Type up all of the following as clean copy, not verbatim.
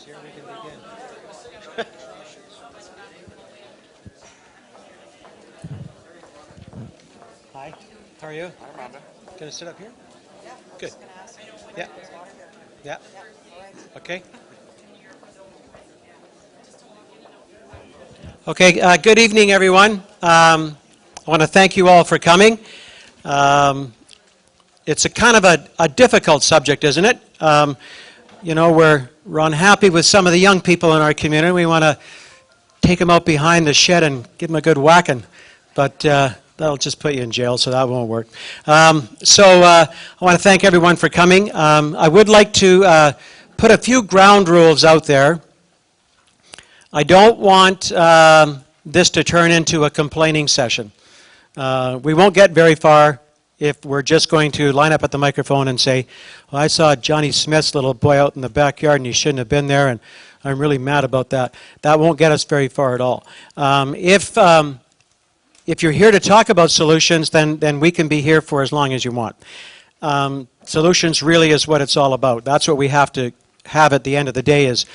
here, we can begin. Hi, how are you? Hi, Rhonda. Gonna sit up here? Yeah. Good. Just gonna ask you. Yeah. Yeah. Yeah. All right. Okay. Okay, good evening, everyone. I want to thank you all for coming. It's a kind of a difficult subject, isn't it? We're unhappy with some of the young people in our community. We want to take them out behind the shed and give them a good whacking, but that'll just put you in jail, so that won't work. I want to thank everyone for coming. I would like to put a few ground rules out there. I don't want this to turn into a complaining session. We won't get very far if we're just going to line up at the microphone and say, well, I saw Johnny Smith's little boy out in the backyard and he shouldn't have been there, and I'm really mad about that. That won't get us very far at all. If you're here to talk about solutions, then we can be here for as long as you want. Solutions really is what it's all about. That's what we have to have at the end of the day is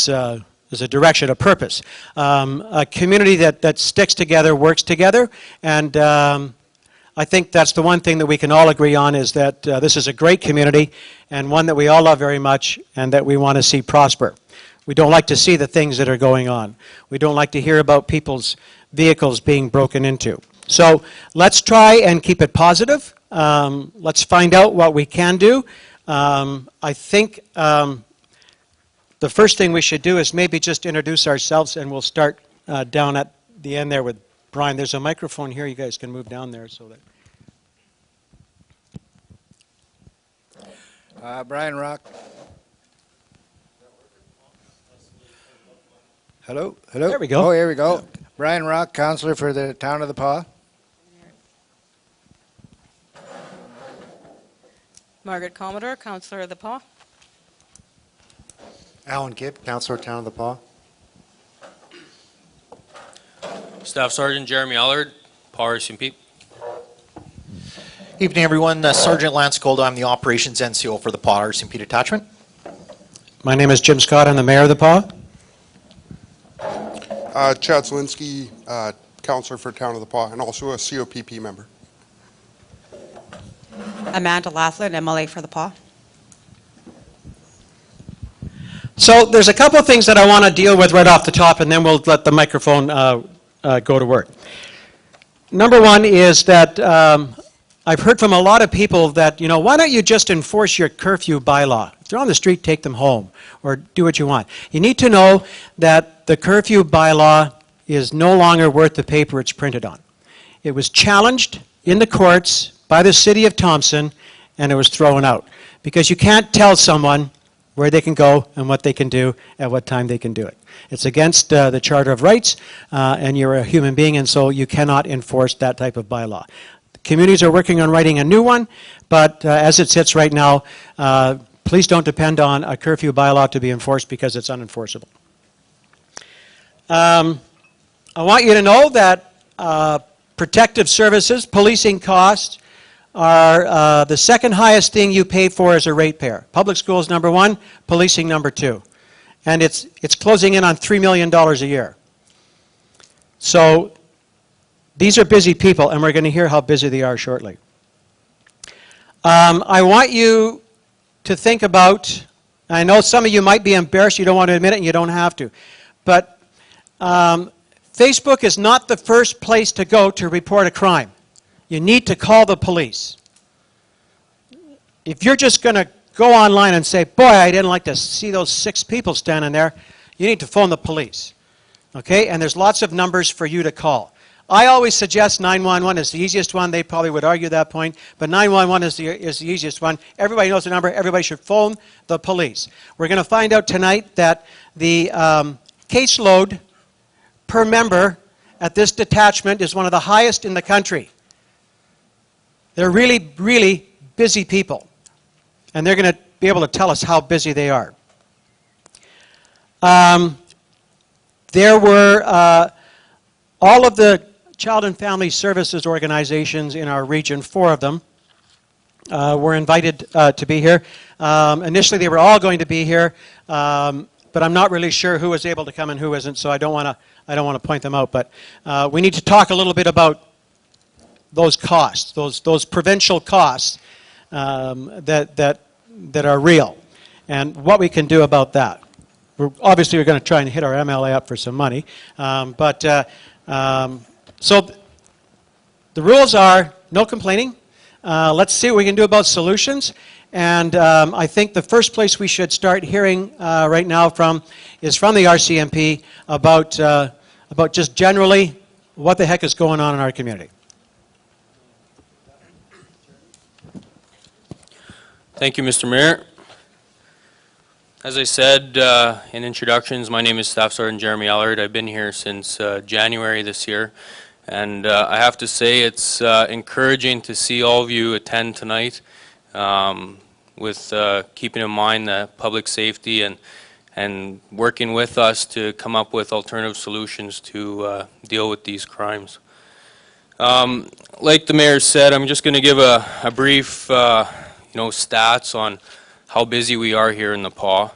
a direction, a purpose. A community that sticks together, works together, and I think that's the one thing that we can all agree on, is that this is a great community and one that we all love very much and that we want to see prosper. We don't like to see the things that are going on. We don't like to hear about people's vehicles being broken into. So let's try and keep it positive. Let's find out what we can do. I think the first thing we should do is maybe just introduce ourselves, and we'll start down at the end there with Brian. There's a microphone here. You guys can move down there so that... Brian Rock. Hello? Hello? There we go. Oh, here we go. Brian Rock, Councillor for the Town of the Paw. Margaret Commodore, Councillor of the Paw. Alan Gibb, Councillor, Town of the Paw. Staff Sergeant Jeremy Allard, Paw RCMP. Evening, everyone. Sergeant Lance Golda. I'm the Operations NCO for the Paw RCMP Detachment. My name is Jim Scott. I'm the Mayor of the Paw. Chad Zielinski, Councillor for Town of the Paw, and also a COPP member. Amanda Laughlin, MLA for the Paw. So there's a couple of things that I want to deal with right off the top, and then we'll let the microphone go to work. Number one is that I've heard from a lot of people that, why don't you just enforce your curfew bylaw? If they're on the street, take them home, or do what you want. You need to know that the curfew bylaw is no longer worth the paper it's printed on. It was challenged in the courts by the City of Thompson, and it was thrown out. Because you can't tell someone where they can go and what they can do at what time they can do it. It's against the Charter of Rights, and you're a human being, and so you cannot enforce that type of bylaw. Communities are working on writing a new one, but as it sits right now, please don't depend on a curfew bylaw to be enforced because it's unenforceable. I want you to know that protective services, policing costs, are the second highest thing you pay for as a ratepayer. Public schools number one, policing number two. And it's closing in on $3 million a year. So these are busy people, and we're going to hear how busy they are shortly. I want you to think about, I know some of you might be embarrassed, you don't want to admit it, and you don't have to, but Facebook is not the first place to go to report a crime. You need to call the police. If you're just going to go online and say, boy, I didn't like to see those 6 people standing there, you need to phone the police. Okay? And there's lots of numbers for you to call. I always suggest 911 is the easiest one. They probably would argue that point, but 911 is the easiest one. Everybody knows the number. Everybody should phone the police. We're going to find out tonight that the caseload per member at this detachment is one of the highest in the country. They're really, really busy people, and they're going to be able to tell us how busy they are. There were all of the Child and Family Services organizations in our region, 4 of them, were invited to be here. Initially, they were all going to be here. but I'm not really sure who was able to come and who isn't, so I don't want to point them out. But we need to talk a little bit about those costs, those provincial costs that are real, and what we can do about that. Obviously, we're going to try and hit our MLA up for some money, so the rules are no complaining. Let's see what we can do about solutions. And I think the first place we should start hearing right now is from the RCMP about just generally what the heck is going on in our community. Thank you, Mr. Mayor. As I said in introductions, my name is Staff Sergeant Jeremy Allard. I've been here since January this year, and I have to say it's encouraging to see all of you attend tonight with keeping in mind the public safety and working with us to come up with alternative solutions to deal with these crimes. Like the Mayor said, I'm just going to give a brief stats on how busy we are here in the PAW.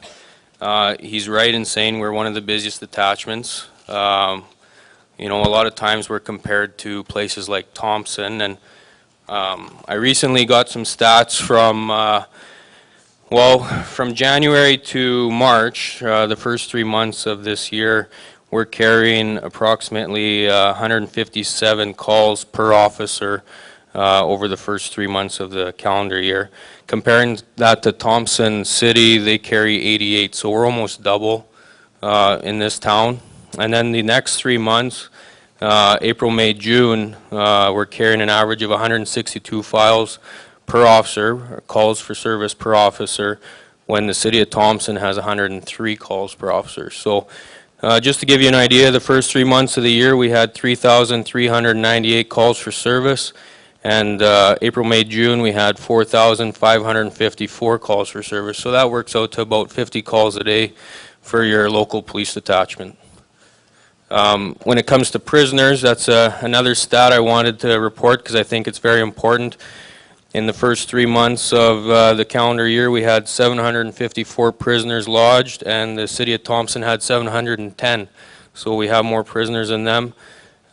He's right in saying we're one of the busiest detachments. A lot of times we're compared to places like Thompson, and I recently got some stats from January to March, the first 3 months of this year. We're carrying approximately 157 calls per officer over the first 3 months of the calendar year. Comparing that to Thompson City, they carry 88, so we're almost double in this town. And then the next 3 months, April, May, June, we're carrying an average of 162 files per officer, calls for service per officer, when the City of Thompson has 103 calls per officer. So just to give you an idea, the first 3 months of the year we had 3,398 calls for service, and April, May, June we had 4,554 calls for service. So that works out to about 50 calls a day for your local police detachment. When it comes to prisoners, that's another stat I wanted to report because I think it's very important. In the first 3 months of the calendar year, we had 754 prisoners lodged, and the City of Thompson had 710. So we have more prisoners than them.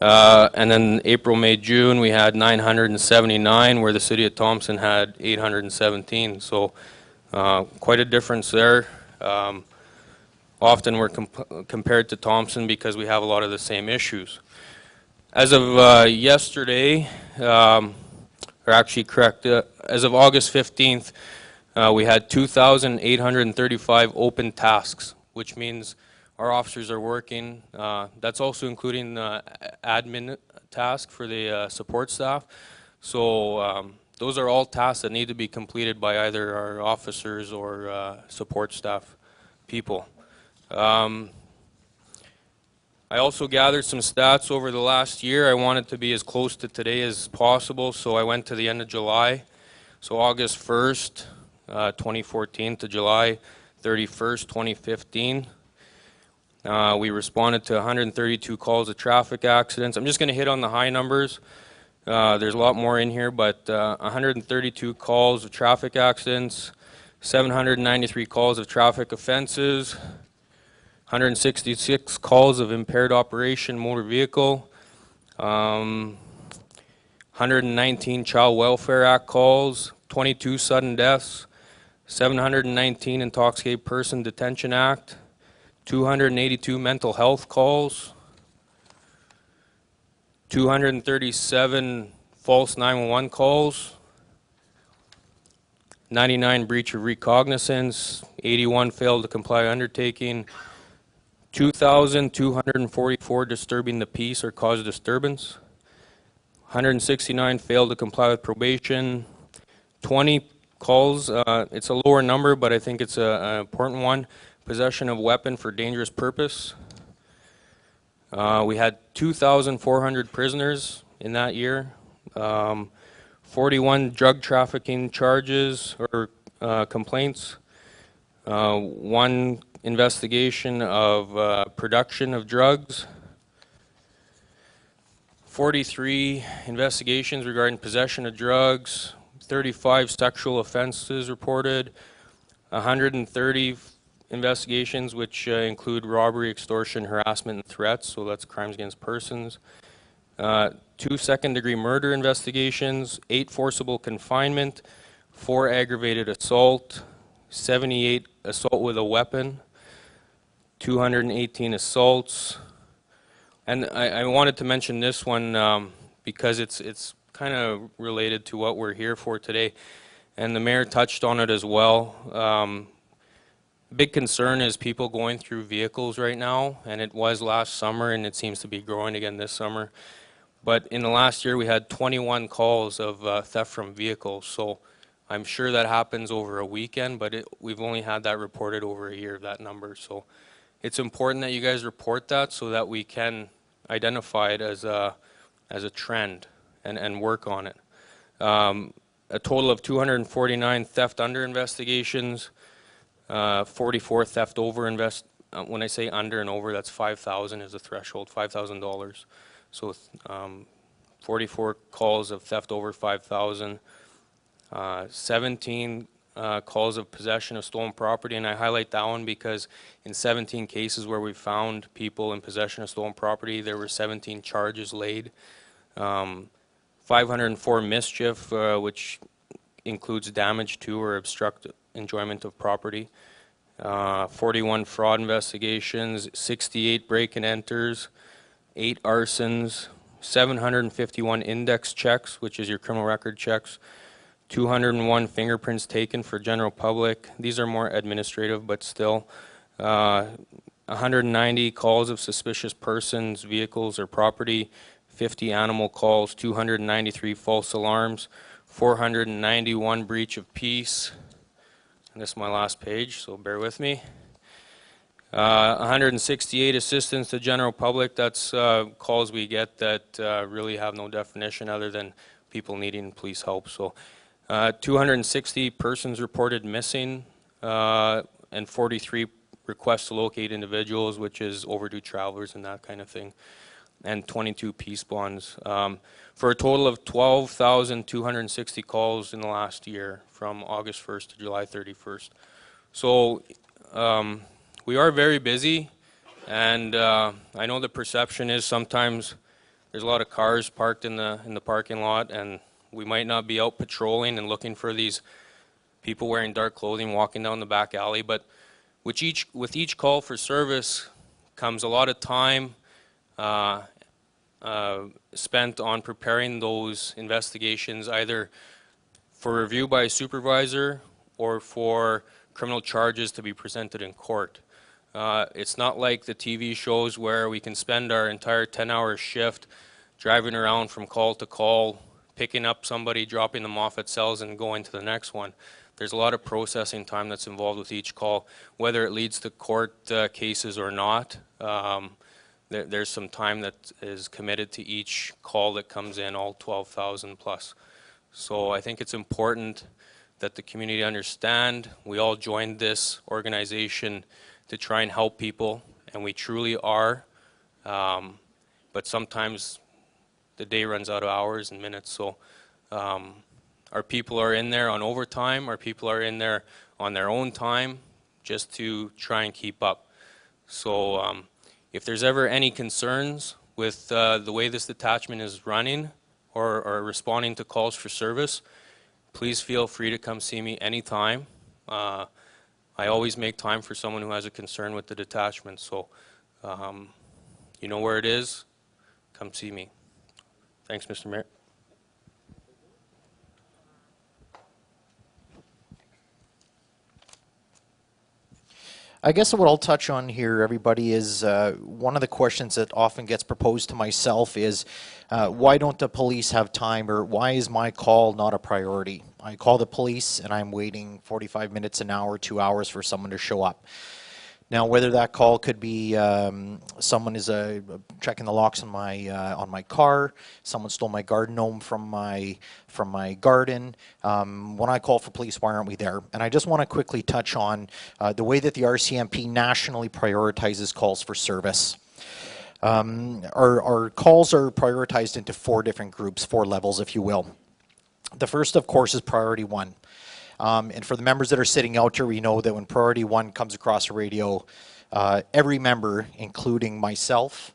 And then April, May, June, we had 979, where the City of Thompson had 817. So quite a difference there. Often we're compared to Thompson because we have a lot of the same issues. As of yesterday, or actually correct, as of August 15th, we had 2,835 open tasks, which means our officers are working. That's also including the admin task for the support staff. So those are all tasks that need to be completed by either our officers or support staff people. I also gathered some stats over the last year. I wanted to be as close to today as possible, so I went to the end of July. So August 1st, 2014 to July 31st, 2015. We responded to 132 calls of traffic accidents. I'm just going to hit on the high numbers. There's a lot more in here, but 132 calls of traffic accidents, 793 calls of traffic offenses, 166 calls of impaired operation motor vehicle, 119 Child Welfare Act calls, 22 sudden deaths, 719 Intoxicated Person Detention Act, 282 mental health calls, 237 false 911 calls, 99 breach of recognizance, 81 failed to comply undertaking, 2,244 disturbing the peace or cause disturbance, 169 failed to comply with probation, 20 calls, it's a lower number, but I think it's an important one, possession of weapon for dangerous purpose. We had 2,400 prisoners in that year, 41 drug trafficking charges or complaints, 1 investigation of production of drugs, 43 investigations regarding possession of drugs, 35 sexual offenses reported, 130 investigations, which include robbery, extortion, harassment, and threats, so that's crimes against persons. 2 second-degree murder investigations, 8 forcible confinement, 4 aggravated assault, 78 assault with a weapon, 218 assaults. And I wanted to mention this one because it's kind of related to what we're here for today, and the mayor touched on it as well. Big concern is people going through vehicles right now, and it was last summer, and it seems to be growing again this summer. But in the last year, we had 21 calls of theft from vehicles, so I'm sure that happens over a weekend, but we've only had that reported over a year, that number. So it's important that you guys report that so that we can identify it as a trend and work on it. A total of 249 theft under investigations, 44 theft over when I say under and over, that's 5,000 is the threshold, $5,000. So 44 calls of theft over 5,000, 17 calls of possession of stolen property, and I highlight that one because in 17 cases where we found people in possession of stolen property, there were 17 charges laid. 504 mischief, which includes damage to or obstruct enjoyment of property. 41 fraud investigations, 68 break and enters, 8 arsons, 751 index checks, which is your criminal record checks, 201 fingerprints taken for general public. These are more administrative, but still. 190 calls of suspicious persons, vehicles, or property, 50 animal calls, 293 false alarms, 491 breach of peace. And this is my last page, so bear with me. 168 assistance to general public. That's calls we get that really have no definition other than people needing police help. So 260 persons reported missing and 43 requests to locate individuals, which is overdue travelers and that kind of thing, and 22 peace bonds, for a total of 12,260 calls in the last year from August 1st to July 31st. So we are very busy, and I know the perception is sometimes there's a lot of cars parked in the parking lot, and we might not be out patrolling and looking for these people wearing dark clothing walking down the back alley, but with each call for service comes a lot of time spent on preparing those investigations, either for review by a supervisor or for criminal charges to be presented in court. It's not like the TV shows where we can spend our entire 10-hour shift driving around from call to call, picking up somebody, dropping them off at cells, and going to the next one. There's a lot of processing time that's involved with each call, whether it leads to court cases or not. There's some time that is committed to each call that comes in, all 12,000 plus. So I think it's important that the community understand we all joined this organization to try and help people, and we truly are. But sometimes the day runs out of hours and minutes, so our people are in there on overtime, our people are in there on their own time just to try and keep up. So if there's ever any concerns with the way this detachment is running or responding to calls for service, please feel free to come see me anytime. I always make time for someone who has a concern with the detachment, so you know where it is, come see me. Thanks, Mr. Mayor. I guess what I'll touch on here, everybody, is one of the questions that often gets proposed to myself is why don't the police have time, or why is my call not a priority? I call the police and I'm waiting 45 minutes, an hour, 2 hours for someone to show up. Now, whether that call could be someone is checking the locks on my car, someone stole my garden gnome from my garden. When I call for police, why aren't we there? And I just want to quickly touch on the way that the RCMP nationally prioritizes calls for service. Our calls are prioritized into 4 different groups, 4 levels, if you will. The first, of course, is priority 1. And for the members that are sitting out here, we know that when Priority 1 comes across the radio, every member, including myself,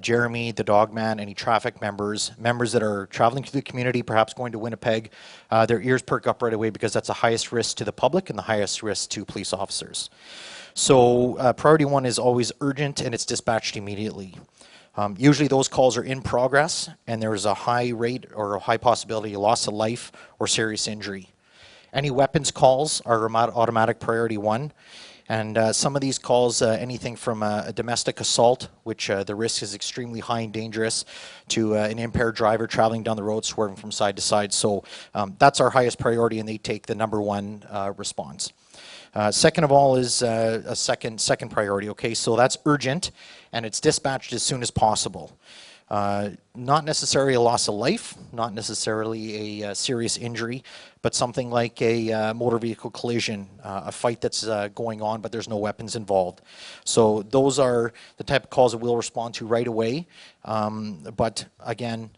Jeremy, the dog man, any traffic members that are traveling through the community, perhaps going to Winnipeg, their ears perk up right away because that's the highest risk to the public and the highest risk to police officers. So Priority 1 is always urgent and it's dispatched immediately. Usually those calls are in progress and there is a high rate or a high possibility of loss of life or serious injury. Any weapons calls are automatic Priority 1. And some of these calls, anything from a domestic assault, which the risk is extremely high and dangerous, to an impaired driver traveling down the road, swerving from side to side. So that's our highest priority, and they take the #1 response. Second of all is a second priority. Okay, so that's urgent, and it's dispatched as soon as possible. Not necessarily a loss of life, not necessarily a serious injury, but something like a motor vehicle collision, a fight that's going on, but there's no weapons involved. So those are the type of calls that we'll respond to right away. But again,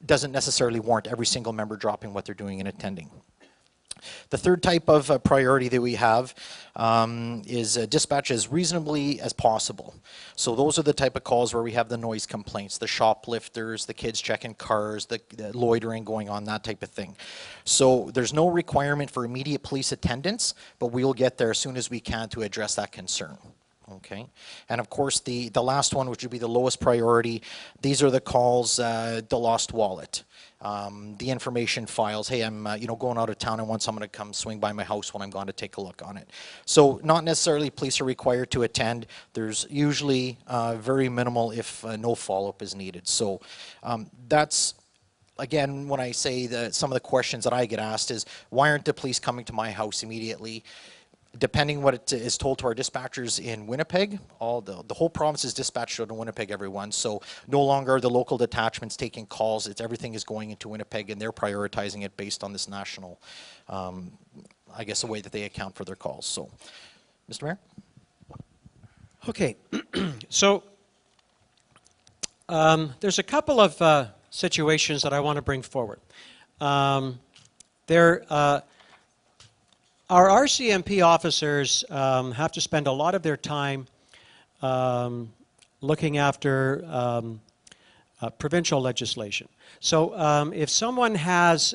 doesn't necessarily warrant every single member dropping what they're doing and attending. The third type of priority that we have is dispatch as reasonably as possible. So those are the type of calls where we have the noise complaints, the shoplifters, the kids checking cars, the loitering going on, that type of thing. So there's no requirement for immediate police attendance, but we'll get there as soon as we can to address that concern. Okay, and of course the last one, which would be the lowest priority, these are the calls, the lost wallet. The information files, hey, I'm going out of town, I want someone to come swing by my house when I'm gone to take a look on it. So not necessarily police are required to attend. There's usually very minimal if no follow-up is needed. So that's, again, when I say that some of the questions that I get asked is, why aren't the police coming to my house immediately? Depending what it is told to our dispatchers in Winnipeg, the whole province is dispatched out in Winnipeg, everyone. So no longer the local detachments taking calls. Everything is going into Winnipeg, and they're prioritizing it based on this national, I guess, the way that they account for their calls. So, Mr. Mayor? Okay, so there's a couple of situations that I want to bring forward. Our RCMP officers have to spend a lot of their time looking after provincial legislation. So if someone has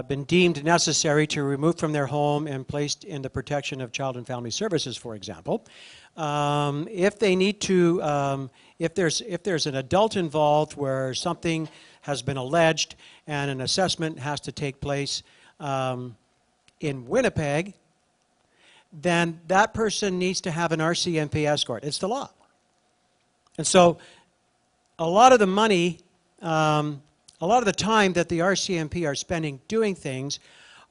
been deemed necessary to remove from their home and placed in the protection of Child and Family Services, for example, if they need to, if there's an adult involved where something has been alleged and an assessment has to take place in Winnipeg, then that person needs to have an RCMP escort. It's the law. And so a lot of the money, a lot of the time that the RCMP are spending doing things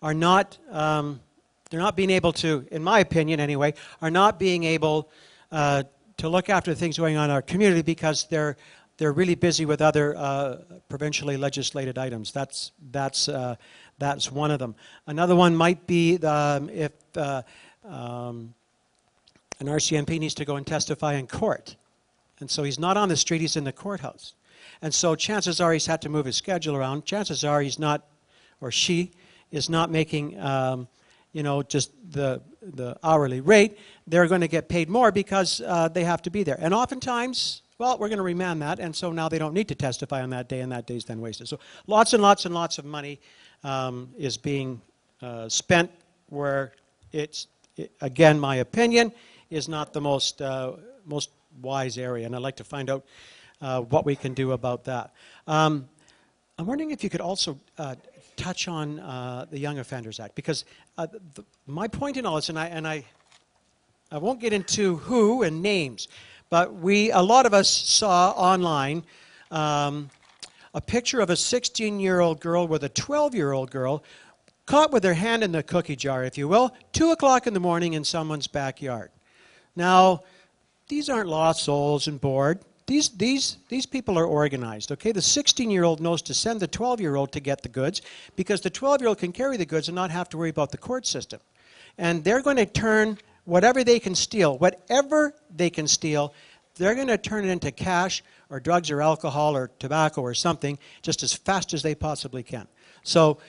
are not, they're not being able to, in my opinion anyway, are not being able to look after the things going on in our community because they're really busy with other provincially legislated items. That's one of them. Another one might be if an RCMP needs to go and testify in court. And so he's not on the street, he's in the courthouse. And so chances are he's had to move his schedule around. Chances are he's not, or she is not making, just the hourly rate. They're going to get paid more because they have to be there. And oftentimes, well, we're going to remand that, and so now they don't need to testify on that day, and that day's then wasted. So lots and lots and lots of money is being spent where again, my opinion, is not the most wise area, and I'd like to find out what we can do about that. I'm wondering if you could also touch on the Young Offenders Act, because my point in all this, and I won't get into who and names, but a lot of us saw online a picture of a 16-year-old girl with a 12-year-old girl caught with their hand in the cookie jar, if you will, 2 o'clock in the morning in someone's backyard. Now, these aren't lost souls and bored. These people are organized, okay? The 16-year-old knows to send the 12-year-old to get the goods because the 12-year-old can carry the goods and not have to worry about the court system. And they're going to turn whatever they can steal, they're going to turn it into cash or drugs or alcohol or tobacco or something just as fast as they possibly can. So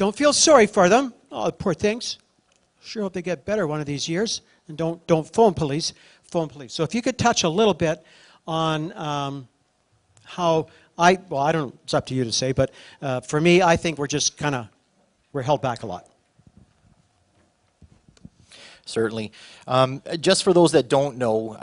don't feel sorry for them. Oh, poor things. Sure hope they get better one of these years. And don't phone police. Phone police. So if you could touch a little bit on how I don't know, it's up to you to say, but for me, I think we're held back a lot. Certainly. Just for those that don't know,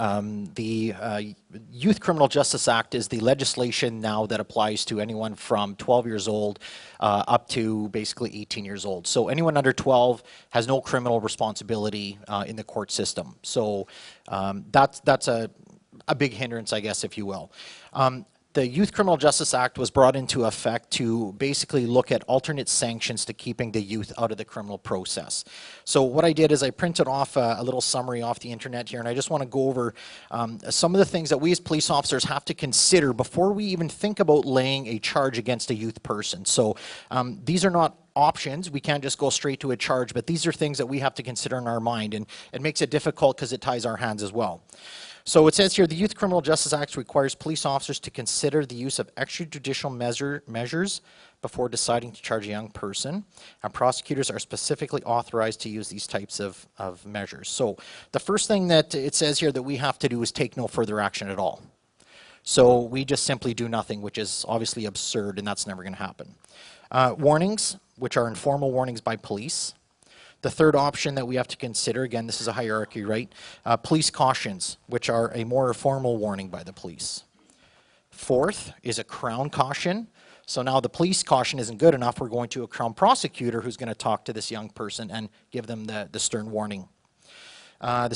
the Youth Criminal Justice Act is the legislation now that applies to anyone from 12 years old up to basically 18 years old. So anyone under 12 has no criminal responsibility in the court system. So that's a big hindrance, I guess, if you will. The Youth Criminal Justice Act was brought into effect to basically look at alternate sanctions to keeping the youth out of the criminal process. So what I did is I printed off a little summary off the internet here, and I just want to go over some of the things that we as police officers have to consider before we even think about laying a charge against a youth person. So these are not options. We can't just go straight to a charge, but these are things that we have to consider in our mind, and it makes it difficult because it ties our hands as well. So it says here, the Youth Criminal Justice Act requires police officers to consider the use of extrajudicial measures before deciding to charge a young person, and prosecutors are specifically authorized to use these types of measures. So the first thing that it says here that we have to do is take no further action at all. So we just simply do nothing, which is obviously absurd, and that's never going to happen. Warnings, which are informal warnings by police. The third option that we have to consider, again, this is a hierarchy, right? Police cautions, which are a more formal warning by the police. Fourth is a Crown caution. So now the police caution isn't good enough. We're going to a Crown prosecutor who's going to talk to this young person and give them the stern warning. The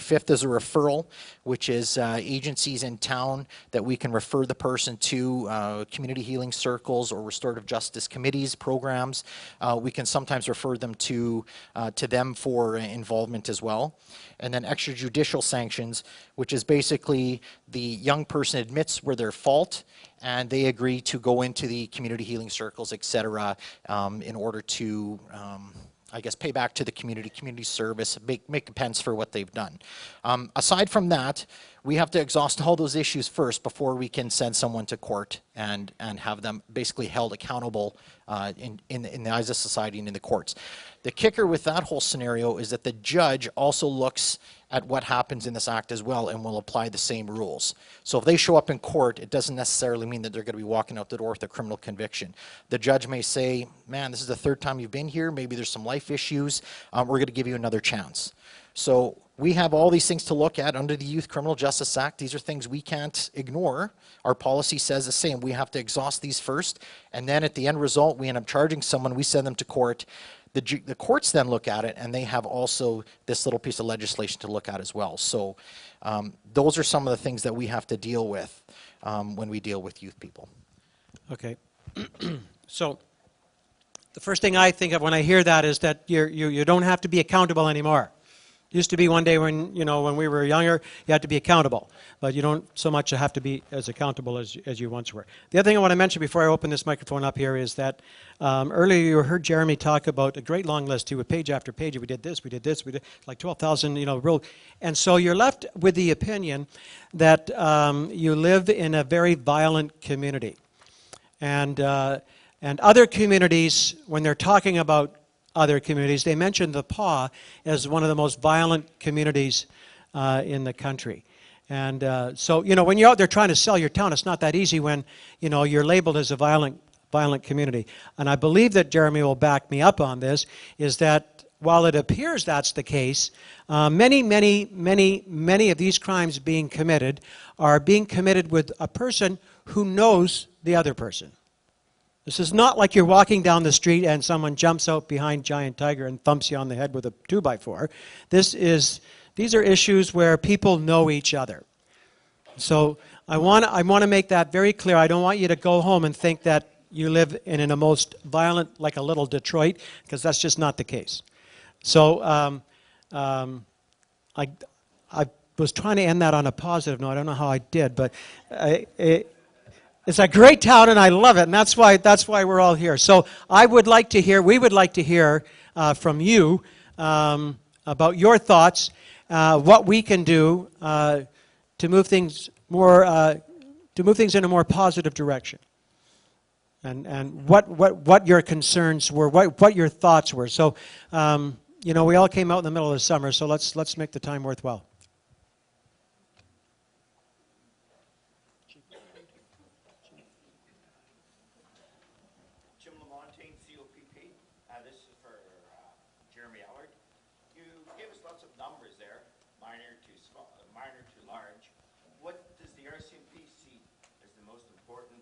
fifth is a referral, which is agencies in town that we can refer the person to, community healing circles or restorative justice committees, programs. We can sometimes refer them to them for involvement as well. And then extrajudicial sanctions, which is basically the young person admits where their fault and they agree to go into the community healing circles, etc., in order to I guess, pay back to the community service, make amends for what they've done. Aside from that, we have to exhaust all those issues first before we can send someone to court and have them basically held accountable in the eyes of society and in the courts. The kicker with that whole scenario is that the judge also looks at what happens in this act as well and will apply the same rules. So if they show up in court, it doesn't necessarily mean that they're going to be walking out the door with a criminal conviction. The judge may say, man, this is the third time you've been here, maybe there's some life issues, we're going to give you another chance. So we have all these things to look at under the Youth Criminal Justice Act. These are things we can't ignore. Our policy says the same. We have to exhaust these first, and then at the end result, we end up charging someone, we send them to court. The courts then look at it, and they have also this little piece of legislation to look at as well. So those are some of the things that we have to deal with when we deal with youth people. Okay. So the first thing I think of when I hear that is that you don't have to be accountable anymore. Used to be one day when we were younger, you had to be accountable, but you don't so much have to be as accountable as you once were. The other thing I want to mention before I open this microphone up here is that earlier you heard Jeremy talk about a great long list. He would page after page. We did this, we did this, we did like 12,000, rule. And so you're left with the opinion that you live in a very violent community, and other communities, when they're talking about other communities, they mentioned the PAW as one of the most violent communities in the country. And so, when you're out there trying to sell your town, it's not that easy when, you're labeled as a violent community. And I believe that Jeremy will back me up on this, is that while it appears that's the case, many of these crimes being committed are being committed with a person who knows the other person. This is not like you're walking down the street and someone jumps out behind Giant Tiger and thumps you on the head with a 2x4. These are issues where people know each other. So I want to make that very clear. I don't want you to go home and think that you live in a most violent, like a little Detroit, because that's just not the case. So I was trying to end that on a positive note. I don't know how I did, but it's a great town, and I love it, and that's why we're all here. So we would like to hear from you about your thoughts, what we can do to move things in a more positive direction. and what your concerns were, what your thoughts were. So, you know, we all came out in the middle of the summer, so let's make the time worthwhile. Jim Lamontagne, COPP. This is for Jeremy Allard. You gave us lots of numbers there, minor to small, minor to large. What does the RCMP see as the most important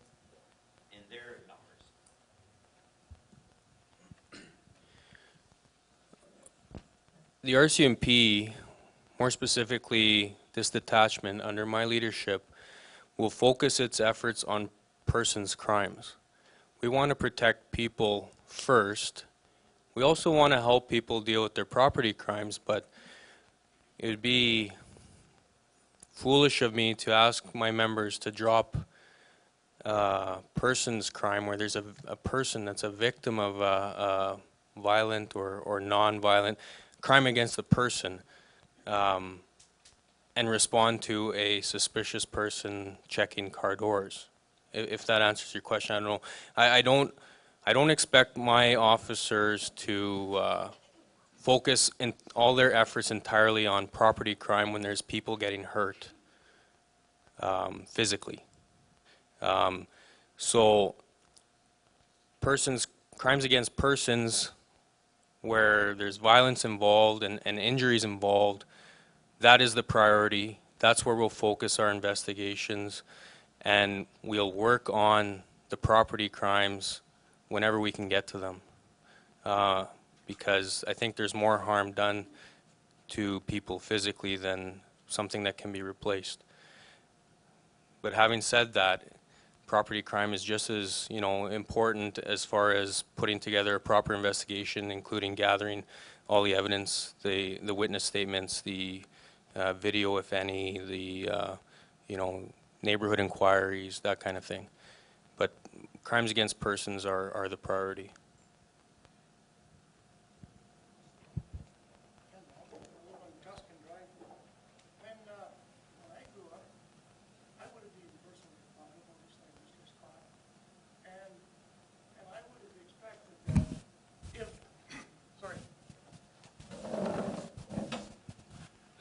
in their numbers? The RCMP, more specifically this detachment under my leadership, will focus its efforts on persons' crimes. We want to protect people first. We also want to help people deal with their property crimes, but it would be foolish of me to ask my members to drop person's crime where there's a person that's a victim of a violent or non-violent crime against the person, and respond to a suspicious person checking car doors. If that answers your question, I don't know. I don't expect my officers to focus in all their efforts entirely on property crime when there's people getting hurt physically. So crimes against persons where there's violence involved and injuries involved, that is the priority. That's where we'll focus our investigations, and we'll work on the property crimes whenever we can get to them. Because I think there's more harm done to people physically than something that can be replaced. But having said that, property crime is just as, you know, important as far as putting together a proper investigation, including gathering all the evidence, the witness statements, the video, if any, the you know, neighborhood inquiries, that kind of thing. But crimes against persons are the priority.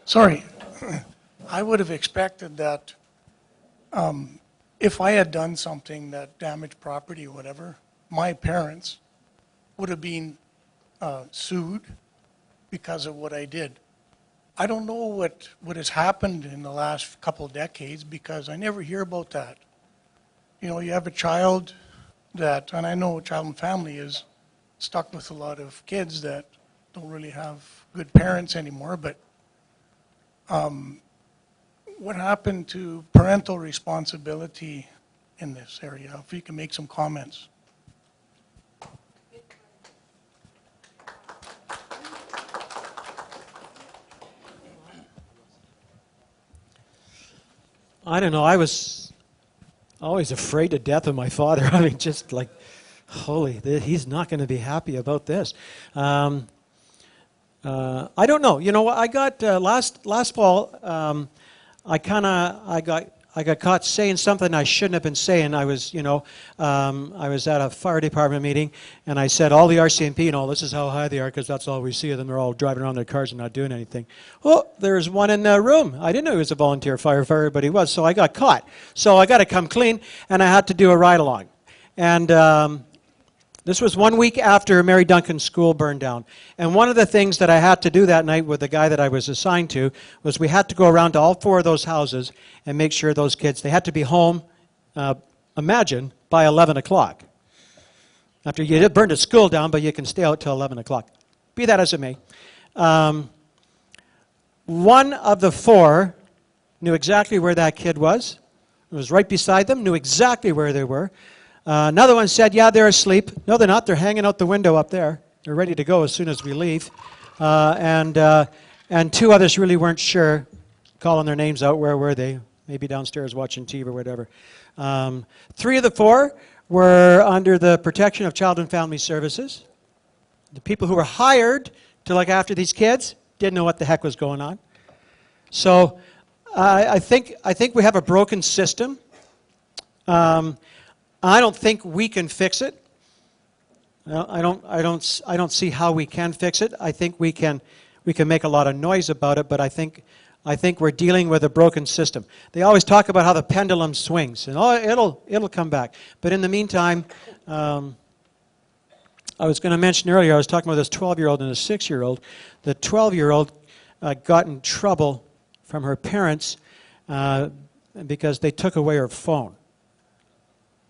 Sorry, I would have expected that if I had done something that damaged property or whatever, my parents would have been sued because of what I did. I don't know what has happened in the last couple of decades because I never hear about that. You know, you have a child that, and I know Child and Family is stuck with a lot of kids that don't really have good parents anymore, but what happened to parental responsibility in this area? If you can make some comments. I don't know. I was always afraid to death of my father. I mean, just like, holy, he's not going to be happy about this. I don't know. You know what? I got last fall. I got caught saying something I shouldn't have been saying. I was, you know, I was at a fire department meeting, and I said all the RCMP, you know, this is how high they are because that's all we see of them. They're all driving around their cars and not doing anything. Well, there's one in the room. I didn't know he was a volunteer firefighter, but he was, so I got caught. So I got to come clean, and I had to do a ride-along. And this was 1 week after Mary Duncan's school burned down. And one of the things that I had to do that night with the guy that I was assigned to was we had to go around to all 4 of those houses and make sure those kids, they had to be home, imagine, by 11 o'clock. After you burned a school down, but you can stay out till 11 o'clock. Be that as it may. One of the 4 knew exactly where that kid was. It was right beside them, knew exactly where they were. Another one said, yeah, they're asleep. No, they're not. They're hanging out the window up there. They're ready to go as soon as we leave. And 2 others really weren't sure, calling their names out. Where were they? Maybe downstairs watching TV or whatever. 3 of the 4 were under the protection of Child and Family Services. The people who were hired to look after these kids didn't know what the heck was going on. So I think we have a broken system. I don't think we can fix it. I don't see how we can fix it. I think we can make a lot of noise about it, but I think we're dealing with a broken system. They always talk about how the pendulum swings, and it'll come back. But in the meantime, I was going to mention earlier, I was talking about this 12-year-old and a 6-year-old. The 12-year-old got in trouble from her parents because they took away her phone.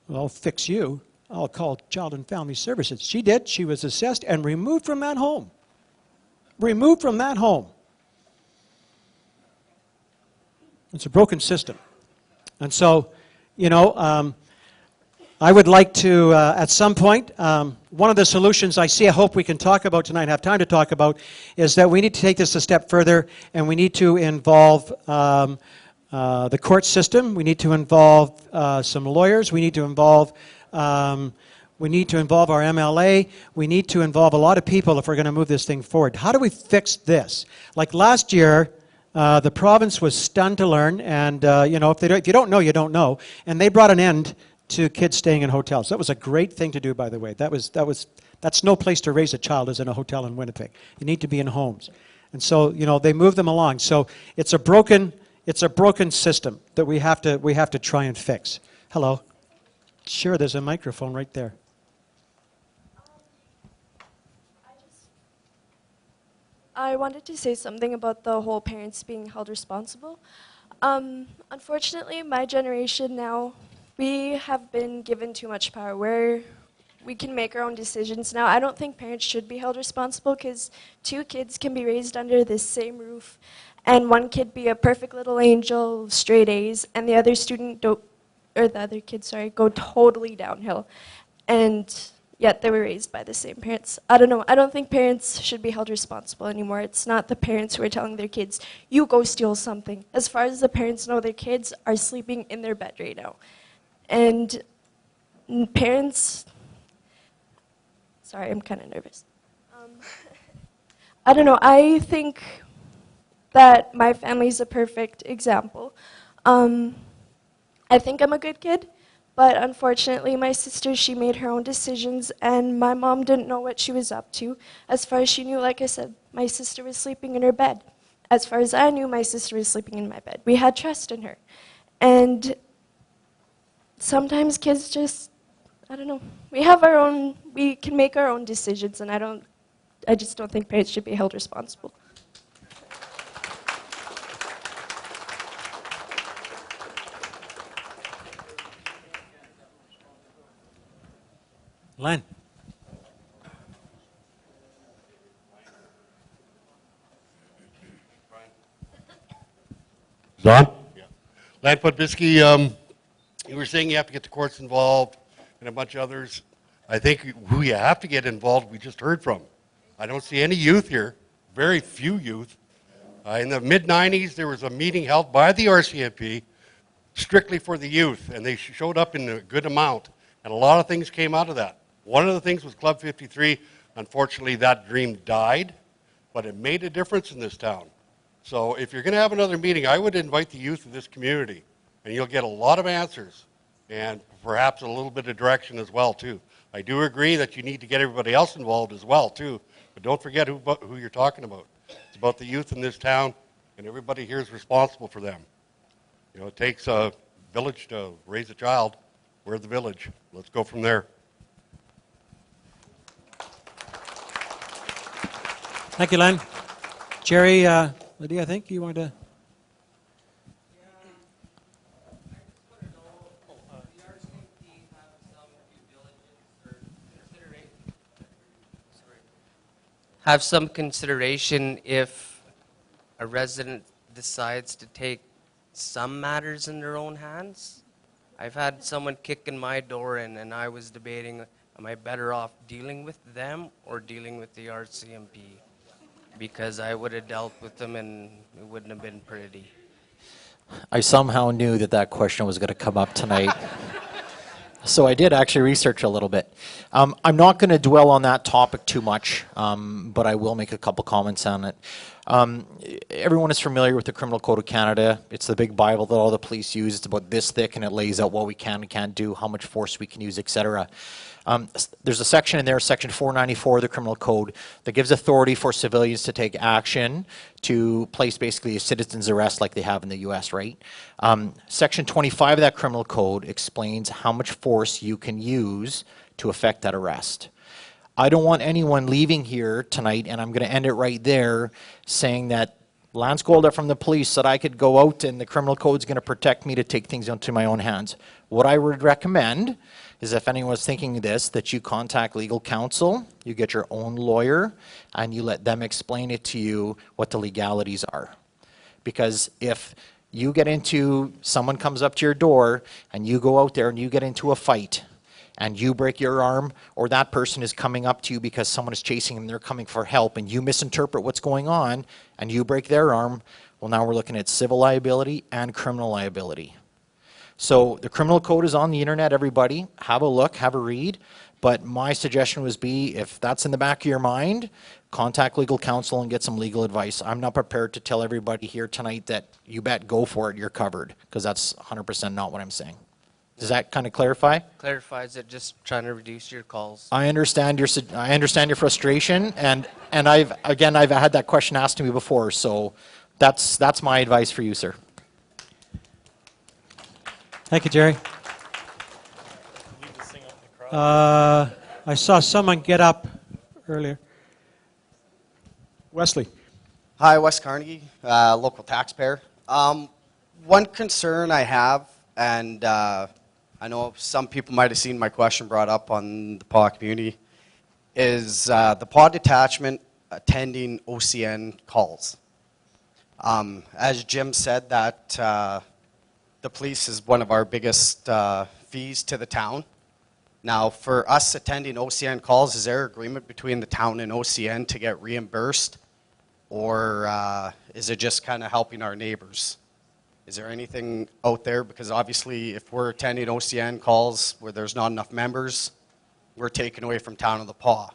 Well, I'll fix you. I'll call Child and Family Services. She did. She was assessed and removed from that home. Removed from that home. It's a broken system. And so, you know, I would like to, at some point, one of the solutions I see, I hope we can talk about tonight, have time to talk about, is that we need to take this a step further, and we need to involve the court system. We need to involve some lawyers. We need to involve our MLA. We need to involve a lot of people if we're going to move this thing forward. How do we fix this? Like last year, the province was stunned to learn, and you know, if you don't know, you don't know. And they brought an end to kids staying in hotels. That was a great thing to do, by the way. That's no place to raise a child, is in a hotel in Winnipeg. You need to be in homes. And so, you know, they moved them along. So it's a broken system that we have to try and fix. Hello. Sure, there's a microphone right there. I wanted to say something about the whole parents being held responsible. Unfortunately, my generation now, we have been given too much power where we can make our own decisions now. I don't think parents should be held responsible because 2 kids can be raised under this same roof and one kid be a perfect little angel, straight A's, and the other kid, go totally downhill. And yet they were raised by the same parents. I don't know. I don't think parents should be held responsible anymore. It's not the parents who are telling their kids, you go steal something. As far as the parents know, their kids are sleeping in their bed right now. And parents, sorry, I'm kind of nervous. I don't know. I think that my family's a perfect example. I think I'm a good kid. But unfortunately, my sister, she made her own decisions, and my mom didn't know what she was up to. As far as she knew, like I said, my sister was sleeping in her bed. As far as I knew, my sister was sleeping in my bed. We had trust in her. And sometimes kids just, I don't know, we can make our own decisions, and I just don't think parents should be held responsible. Len. Don? Yeah. Len Podbisky, you were saying you have to get the courts involved and a bunch of others. I think who you have to get involved, we just heard from. I don't see any youth here, very few youth. In the mid-90s, there was a meeting held by the RCMP strictly for the youth, and they showed up in a good amount, and a lot of things came out of that. One of the things was Club 53. Unfortunately, that dream died, but it made a difference in this town. So if you're going to have another meeting, I would invite the youth of this community, and you'll get a lot of answers and perhaps a little bit of direction as well, too. I do agree that you need to get everybody else involved as well, too, but don't forget who you're talking about. It's about the youth in this town, and everybody here is responsible for them. You know, it takes a village to raise a child. We're the village. Let's go from there. Thank you, Len. Jerry, Lydia, I think you wanted to... Have some consideration if a resident decides to take some matters in their own hands. I've had someone kick in my door and I was debating, am I better off dealing with them or dealing with the RCMP? Because I would have dealt with them and it wouldn't have been pretty. I somehow knew that question was going to come up tonight. So I did actually research a little bit. I'm not going to dwell on that topic too much, but I will make a couple comments on it. Everyone is familiar with the Criminal Code of Canada. It's the big Bible that all the police use. It's about this thick, and it lays out what we can and can't do, how much force we can use, etc. There's a section in there, Section 494 of the Criminal Code, that gives authority for civilians to take action to place basically a citizen's arrest like they have in the U.S., right? Section 25 of that Criminal Code explains how much force you can use to effect that arrest. I don't want anyone leaving here tonight, and I'm going to end it right there, saying that Lance Golda from the police said I could go out and the criminal code's going to protect me to take things into my own hands. What I would recommend is, if anyone's thinking this, that you contact legal counsel, you get your own lawyer, and you let them explain it to you what the legalities are. Because if you get into, someone comes up to your door and you go out there and you get into a fight and you break your arm, or that person is coming up to you because someone is chasing them, they're coming for help, and you misinterpret what's going on and you break their arm, well, now we're looking at civil liability and criminal liability. So the criminal code is on the internet, everybody. Have a look, have a read. But my suggestion would be, if that's in the back of your mind, contact legal counsel and get some legal advice. I'm not prepared to tell everybody here tonight that you bet, go for it, you're covered, because that's 100% not what I'm saying. Does that kind of clarify? Clarifies it, just trying to reduce your calls. I understand your frustration, and I've had that question asked to me before, so that's my advice for you, sir. Thank you, Jerry. I saw someone get up earlier. Wesley. Hi, Wes Carnegie, local taxpayer. One concern I have, and I know some people might have seen my question brought up on the PAW community, is the PAW detachment attending OCN calls. As Jim said, that the police is one of our biggest fees to the town. Now, for us attending OCN calls, is there agreement between the town and OCN to get reimbursed? Or is it just kind of helping our neighbors? Is there anything out there? Because obviously, if we're attending OCN calls where there's not enough members, we're taken away from Town of the Paw.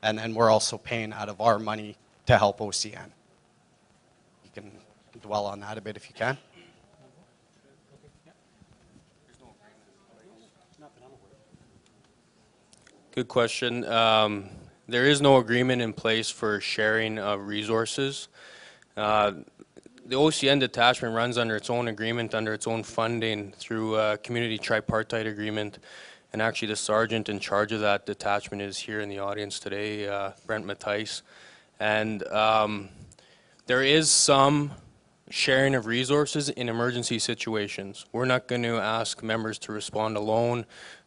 And then we're also paying out of our money to help OCN. You can dwell on that a bit if you can. Good question. There is no agreement in place for sharing of resources. The OCN detachment runs under its own agreement, under its own funding through a community tripartite agreement. And actually the sergeant in charge of that detachment is here in the audience today, Brent Mattice. And there is some sharing of resources in emergency situations. We're not going to ask members to respond alone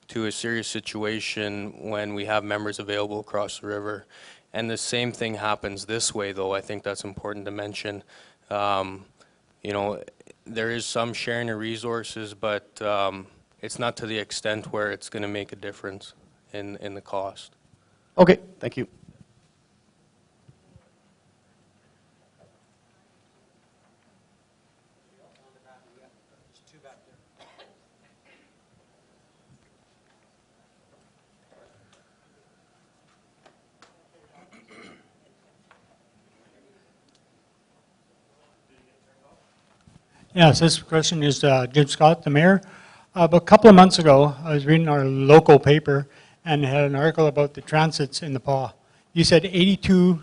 to a serious situation when we have members available across the river. And the same thing happens this way, though. I think that's important to mention. You know, there is some sharing of resources, but it's not to the extent where it's going to make a difference in the cost. Okay, thank you. Yes, this question is Jim Scott, the mayor. About a couple of months ago, I was reading our local paper and it had an article about the transits in the PAW. You said 82%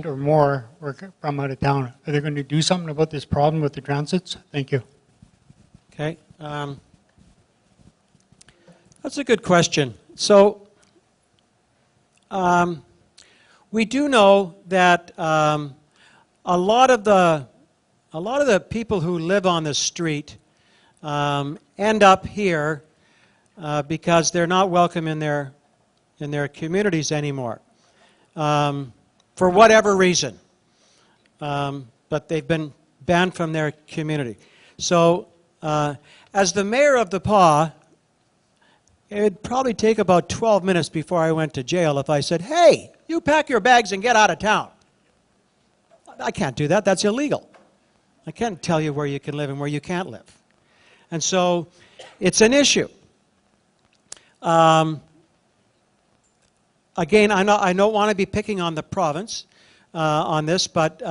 or more were from out of town. Are they going to do something about this problem with the transits? Thank you. Okay. That's a good question. So we do know that a lot of the people who live on the street end up here because they're not welcome in their communities anymore, for whatever reason. But they've been banned from their community. So as the mayor of the PAW, it would probably take about 12 minutes before I went to jail if I said, hey, you pack your bags and get out of town. I can't do that. That's illegal. I can't tell you where you can live and where you can't live. And so it's an issue. Again, I don't want to be picking on the province on this, but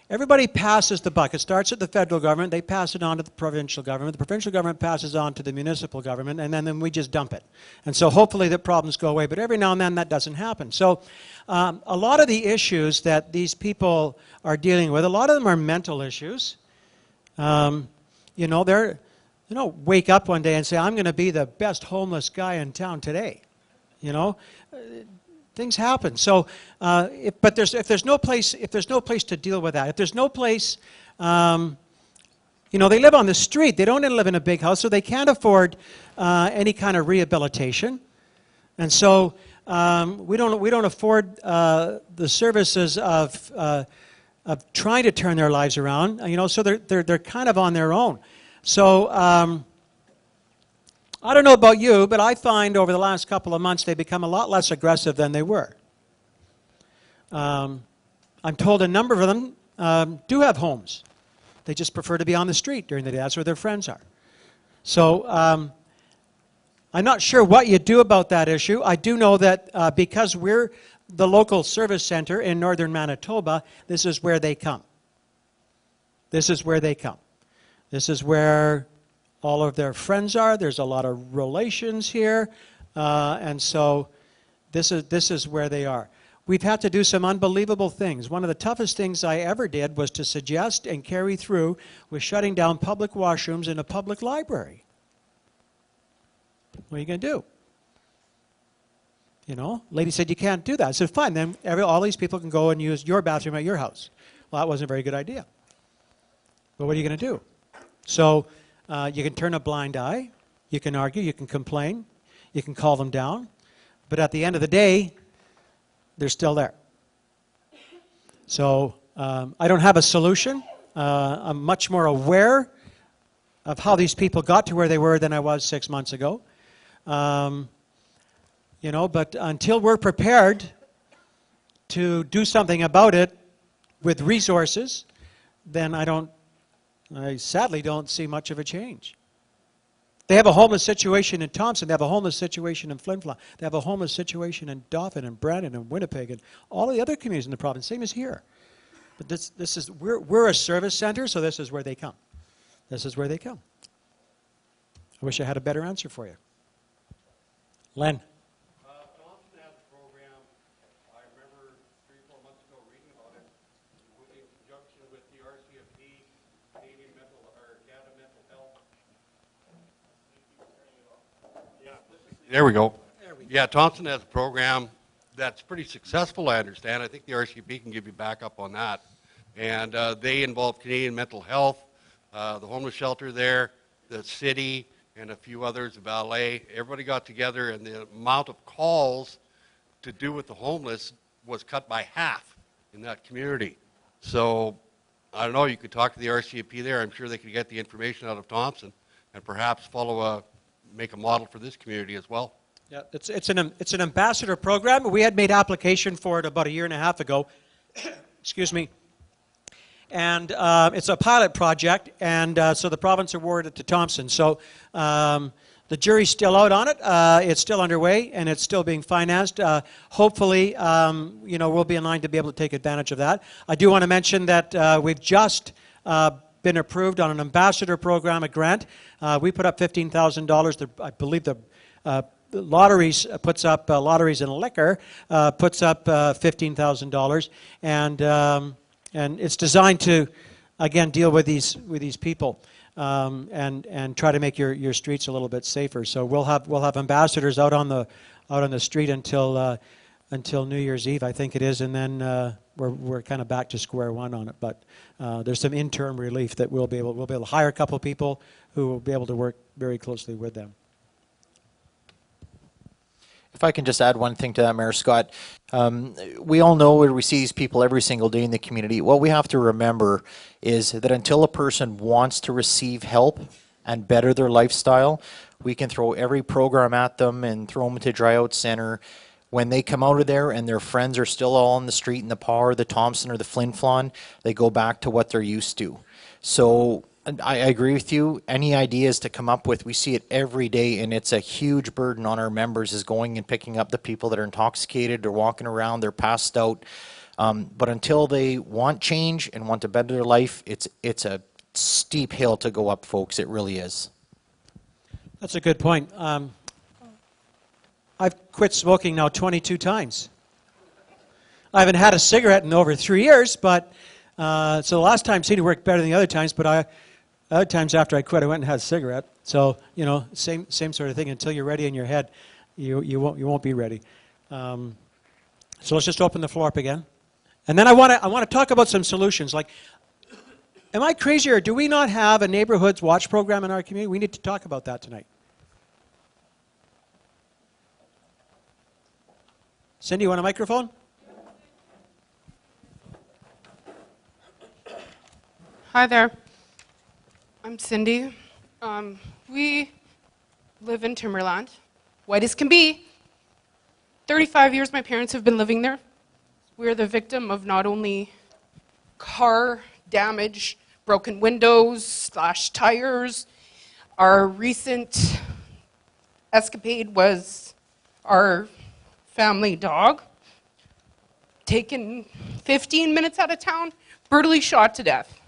everybody passes the buck. It starts at the federal government, they pass it on to the provincial government passes on to the municipal government, and then we just dump it. And so hopefully the problems go away, but every now and then that doesn't happen. So a lot of the issues that these people are dealing with, a lot of them are mental issues. You know, they're, you know, wake up one day and say, I'm going to be the best homeless guy in town today. You know, things happen. So, if there's no place to deal with that, if there's no place, you know, they live on the street. They don't live in a big house, so they can't afford any kind of rehabilitation, and so we don't afford the services of trying to turn their lives around. You know, so they're kind of on their own. So. I don't know about you, but I find over the last couple of months they've become a lot less aggressive than they were. I'm told a number of them do have homes. They just prefer to be on the street during the day. That's where their friends are. So I'm not sure what you do about that issue. I do know that because we're the local service center in northern Manitoba, this is where they come. This is where they come. This is where all of their friends are. There's a lot of relations here, and so this is where they are. We've had to do some unbelievable things. One of the toughest things I ever did was to suggest and carry through with shutting down public washrooms in a public library. What are you going to do? You know, lady said you can't do that. I said, fine, then all these people can go and use your bathroom at your house. Well, that wasn't a very good idea. But what are you going to do? So you can turn a blind eye, you can argue, you can complain, you can call them down, but at the end of the day, they're still there. So I don't have a solution. I'm much more aware of how these people got to where they were than I was 6 months ago. You know, but until we're prepared to do something about it with resources, then I sadly don't see much of a change. They have a homeless situation in Thompson. They have a homeless situation in Flin Flon. They have a homeless situation in Dauphin and Brandon and Winnipeg and all the other communities in the province, same as here. But this is we're a service center, so this is where they come. This is where they come. I wish I had a better answer for you. Len. Thompson has a program. I remember 3 or 4 months ago reading about it in conjunction with the RCMP, Canadian Canada Mental Health. There we go. Yeah, Thompson has a program that's pretty successful, I understand. I think the RCMP can give you backup on that. And they involve Canadian Mental Health, the homeless shelter there, the city, and a few others, valet. Everybody got together, and the amount of calls to do with the homeless was cut by half in that community. So I don't know, you could talk to the RCMP there. I'm sure they could get the information out of Thompson and perhaps make a model for this community as well. Yeah, it's an ambassador program. We had made application for it about 1.5 years ago. Excuse me. And it's a pilot project, and so the province awarded it to Thompson. So the jury's still out on it. It's still underway, and it's still being financed. Hopefully, you know, we'll be in line to be able to take advantage of that. I do want to mention that we've just been approved on an ambassador program, a grant. We put up $15,000. I believe the lotteries puts up lotteries and liquor puts up $15,000, and it's designed to, again, deal with these people and try to make your streets a little bit safer. So we'll have ambassadors out on the street until New Year's Eve, I think it is, and then we're kind of back to square one on it. But there's some interim relief that we'll be able to hire a couple of people who will be able to work very closely with them. If I can just add one thing to that, Mayor Scott, we all know we see these people every single day in the community. What we have to remember is that until a person wants to receive help and better their lifestyle, we can throw every program at them and throw them into Dryout Center. When they come out of there and their friends are still all on the street in the Paw or the Thompson or the Flin Flon, they go back to what they're used to. So I agree with you. Any ideas to come up with, we see it every day, and it's a huge burden on our members, is going and picking up the people that are intoxicated, they're walking around, they're passed out. But until they want change and want to better their life, it's a steep hill to go up, folks. It really is. That's a good point. I've quit smoking now 22 times. I haven't had a cigarette in over 3 years, but so the last time seemed to work better than the other times, but other times after I quit, I went and had a cigarette. So, you know, same sort of thing. Until you're ready in your head, you won't be ready. So let's just open the floor up again. And then I want to talk about some solutions. Like, am I crazy, or do we not have a neighborhoods watch program in our community? We need to talk about that tonight. Cindy, you want a microphone? Hi there. I'm Cindy. We live in Timberland, white as can be. 35 years my parents have been living there. We're the victim of not only car damage, broken windows, slashed tires. Our recent escapade was our family dog, taken 15 minutes out of town, brutally shot to death.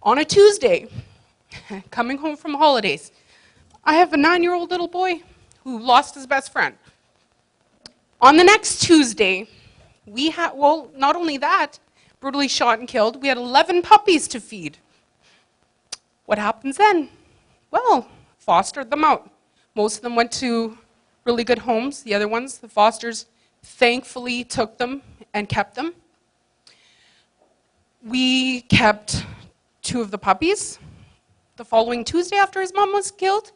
On a Tuesday, coming home from holidays, I have a 9-year-old little boy who lost his best friend. On the next Tuesday, we had, well, not only that, brutally shot and killed, we had 11 puppies to feed. What happens then? Well, fostered them out. Most of them went to really good homes. The other ones, the fosters, thankfully took them and kept them. We kept 2 of the puppies. The following Tuesday, after his mom was killed,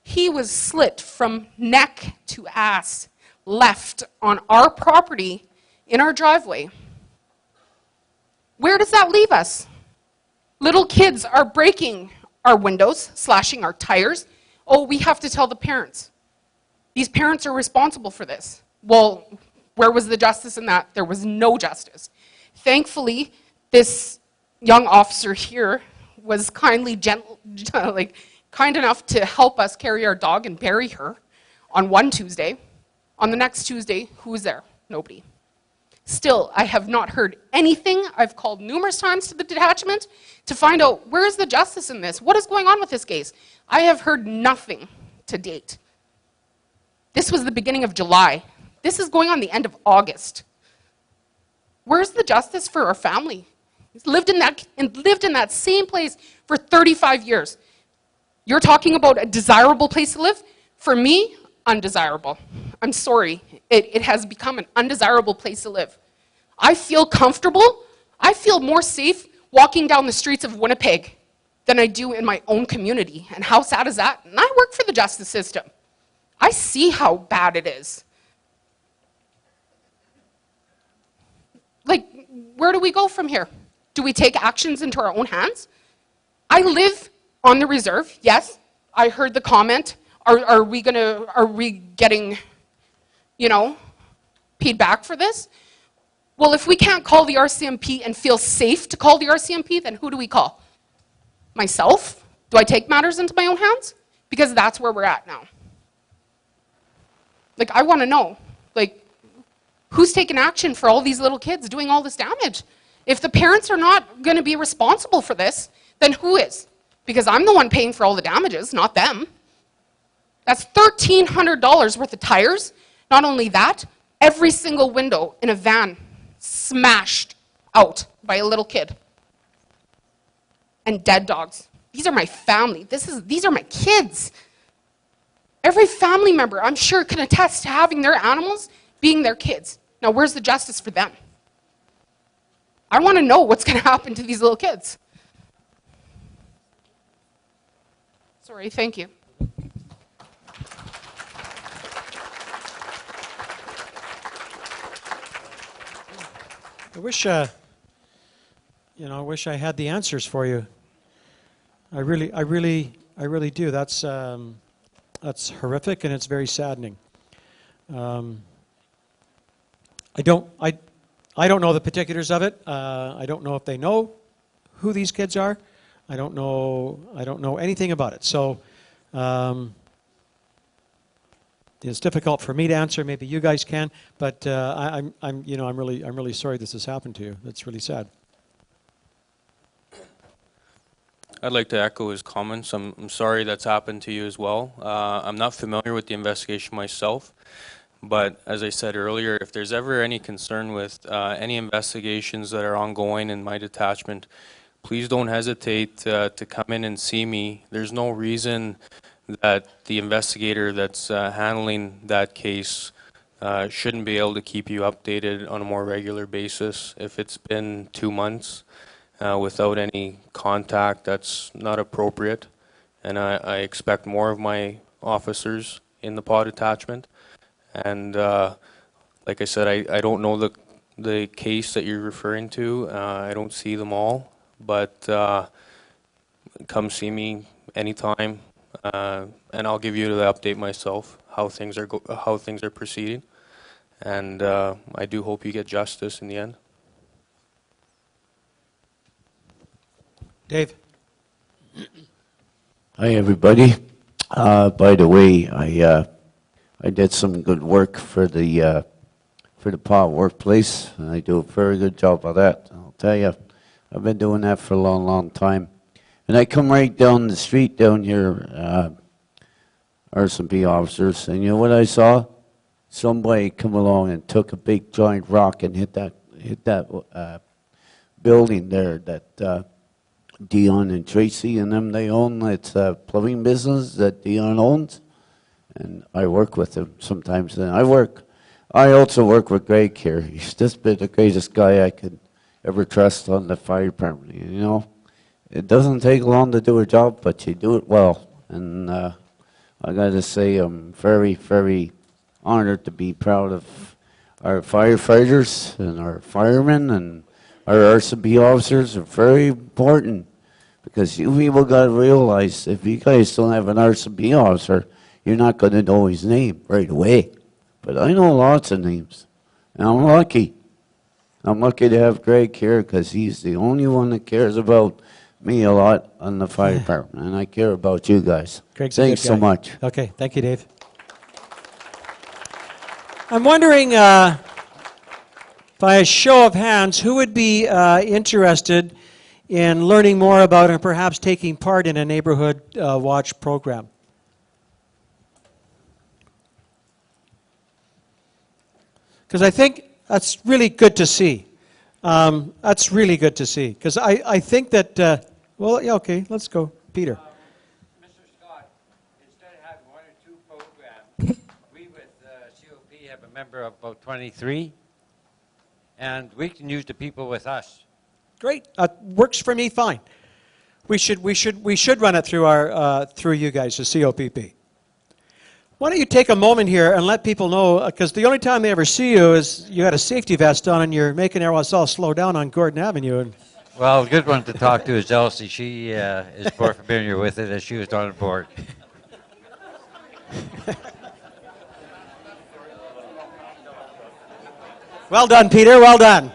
he was slit from neck to ass, left on our property in our driveway. Where does that leave us? Little kids are breaking our windows, slashing our tires. Oh, we have to tell the parents. These parents are responsible for this. Well, where was the justice in that? There was no justice. Thankfully, this young officer here was kind enough to help us carry our dog and bury her on one Tuesday. On the next Tuesday, who was there? Nobody. Still, I have not heard anything. I've called numerous times to the detachment to find out where is the justice in this? What is going on with this case? I have heard nothing to date. This was the beginning of July. This is going on the end of August. Where's the justice for our family? He's lived in that same place for 35 years. You're talking about a desirable place to live? For me, undesirable. I'm sorry. It has become an undesirable place to live. I feel comfortable. I feel more safe walking down the streets of Winnipeg than I do in my own community. And how sad is that? And I work for the justice system. I see how bad it is. Like, where do we go from here? Do we take actions into our own hands? I live on the reserve, yes. I heard the comment, are we getting, you know, paid back for this? Well, if we can't call the RCMP and feel safe to call the RCMP, then who do we call? Myself? Do I take matters into my own hands? Because that's where we're at now. Like, I want to know, like, who's taking action for all these little kids doing all this damage? If the parents are not going to be responsible for this, then who is? Because I'm the one paying for all the damages, not them. That's $1,300 worth of tires. Not only that, every single window in a van smashed out by a little kid. And dead dogs. These are my family. These are my kids. Every family member, I'm sure, can attest to having their animals being their kids. Now, where's the justice for them? I want to know what's going to happen to these little kids. Sorry, thank you. I wish, I wish I had the answers for you. I really do. That's horrific and it's very saddening. I don't know the particulars of it. I don't know if they know who these kids are. I don't know anything about it. So It's difficult for me to answer. Maybe you guys can, but I'm really sorry this has happened to you. That's really sad. I'd like to echo his comments. I'm sorry that's happened to you as well. I'm not familiar with the investigation myself, but as I said earlier, if there's ever any concern with any investigations that are ongoing in my detachment, please don't hesitate to come in and see me. There's no reason that the investigator that's handling that case shouldn't be able to keep you updated on a more regular basis. If it's been 2 months without any contact, that's not appropriate. And I expect more of my officers in the PAW detachment. And like I said, I don't know the case that you're referring to. I don't see them all, but come see me anytime, and I'll give you the update myself how things are proceeding. And I do hope you get justice in the end. Dave. Hi, everybody. By the way, I did some good work for the PAW workplace, and I do a very good job of that. I'll tell you, I've been doing that for a long, long time. And I come right down the street down here, RCMP officers, and you know what I saw? Somebody come along and took a big giant rock and hit that building there that Dion and Tracy and them, they own. It's a plumbing business that Dion owns, and I work with him sometimes. And I also work with Greg here. He's just been the greatest guy I could ever trust on the fire department. You know, it doesn't take long to do a job, but you do it well. And I got to say, I'm very, very honored to be proud of our firefighters and our firemen, and our RCMP officers are very important, because you people got to realize, if you guys don't have an RCMP officer, you're not going to know his name right away. But I know lots of names, and I'm lucky. I'm lucky to have Greg here, because he's the only one that cares about me a lot on the fire department, and I care about you guys. Greg's Thanks a good so guy. much. Okay, thank you, Dave. I'm wondering, by a show of hands, who would be interested in learning more about and perhaps taking part in a neighborhood watch program? Because I think that's really good to see. That's really good to see. Because I think that, well, yeah, okay, let's go. Peter. Mr. Scott, instead of having 1 or 2 programs, we with COP have a member of about 23, and we can use the people with us. Great. Works for me fine. We should run it through through you guys, the COPP. Why don't you take a moment here and let people know, because the only time they ever see you is you got a safety vest on and you're making everyone else all slow down on Gordon Avenue. And Well, a good one to talk to is Elsie. She is more familiar with it, as she was on board. Well done, Peter. Well done.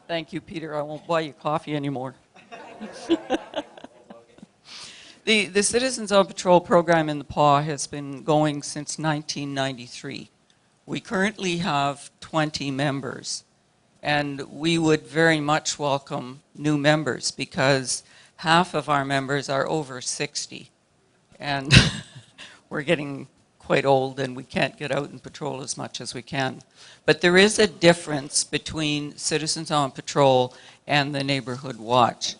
Thank you, Peter. I won't buy you coffee anymore. The Citizens on Patrol program in the PAW has been going since 1993. We currently have 20 members, and we would very much welcome new members, because half of our members are over 60, and we're getting quite old and we can't get out and patrol as much as we can. But there is a difference between Citizens on Patrol and the Neighborhood Watch.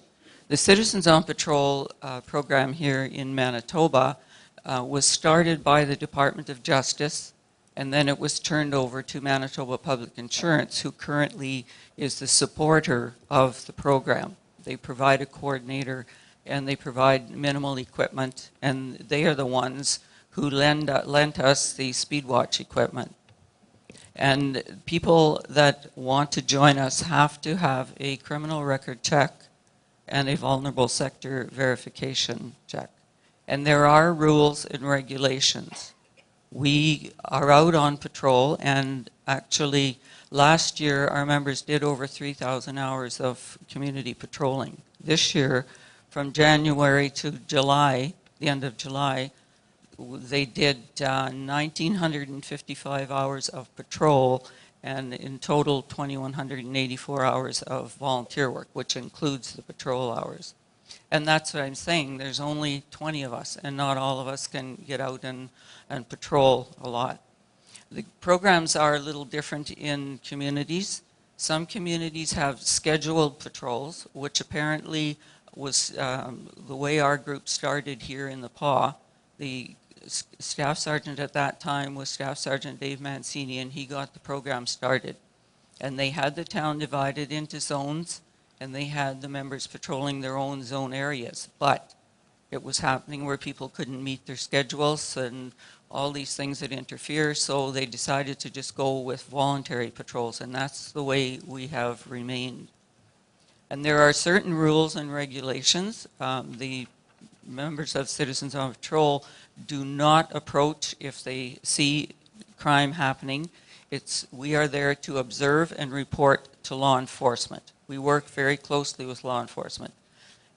The Citizens on Patrol program here in Manitoba was started by the Department of Justice, and then it was turned over to Manitoba Public Insurance, who currently is the supporter of the program. They provide a coordinator and they provide minimal equipment, and they are the ones who lent us the Speedwatch equipment. And people that want to join us have to have a criminal record check and a vulnerable sector verification check. And there are rules and regulations. We are out on patrol, and actually last year our members did over 3,000 hours of community patrolling. This year, from January to July, the end of July, they did 1,955 hours of patrol and in total 2,184 hours of volunteer work, which includes the patrol hours. And that's what I'm saying, there's only 20 of us, and not all of us can get out and patrol a lot. The programs are a little different in communities. Some communities have scheduled patrols, which apparently was the way our group started here in the PAW. The staff sergeant at that time was Staff Sergeant Dave Mancini, and he got the program started. And they had the town divided into zones, and they had the members patrolling their own zone areas. But it was happening where people couldn't meet their schedules and all these things that interfere, so they decided to just go with voluntary patrols, and that's the way we have remained. And there are certain rules and regulations. The members of Citizens on Patrol do not approach if they see crime happening. We are there to observe and report to law enforcement. We work very closely with law enforcement.